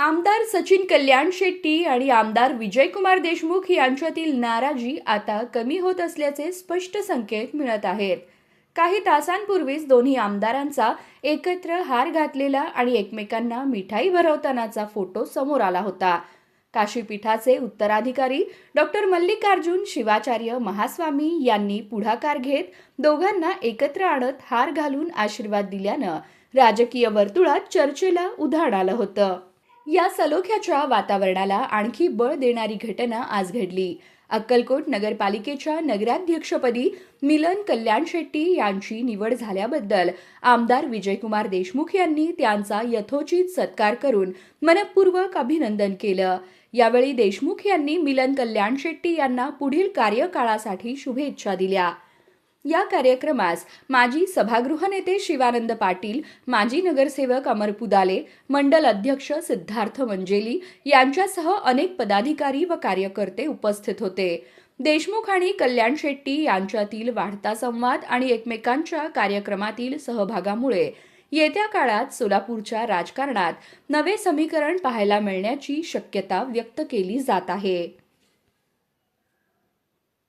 आमदार सचिन कल्याण शेट्टी आणि आमदार विजयकुमार देशमुख यांच्यातील नाराजी आता कमी होत असल्याचे स्पष्ट संकेत मिळत आहेत. काही तासांपूर्वीच दोन्ही आमदारांचा एकत्र हार घातलेला आणि एकमेकांना मिठाई भरवतानाचा फोटो समोर आला होता. काशीपीठाचे उत्तराधिकारी डॉक्टर मल्लिकार्जुन शिवाचार्य महास्वामी यांनी पुढाकार घेत दोघांना एकत्र आणत हार घालून आशीर्वाद दिल्यानं राजकीय वर्तुळात चर्चेला उधाण आलं होतं. या सलोख्याच्या वातावरणाला आणखी बळ देणारी घटना आज घडली. अक्कलकोट नगरपालिकेच्या नगराध्यक्षपदी मिलन कल्याण शेट्टी यांची निवड झाल्याबद्दल आमदार विजयकुमार देशमुख यांनी त्यांचा यथोचित सत्कार करून मनपूर्वक अभिनंदन केलं. यावेळी देशमुख यांनी मिलन कल्याण शेट्टी यांना पुढील कार्यकाळासाठी शुभेच्छा दिल्या. या कार्यक्रमास माजी सभागृह नेते शिवानंद पाटील, माजी नगरसेवक अमर पुदाले, मंडल अध्यक्ष सिद्धार्थ मंजेली यांच्यासह अनेक पदाधिकारी व कार्यकर्ते उपस्थित होते. देशमुख आणि कल्याण शेट्टी यांच्यातील वाढता संवाद आणि एकमेकांच्या कार्यक्रमातील सहभागामुळे येत्या काळात सोलापूरच्या राजकारणात नवे समीकरण पाहायला मिळण्याची शक्यता व्यक्त केली जात आहे.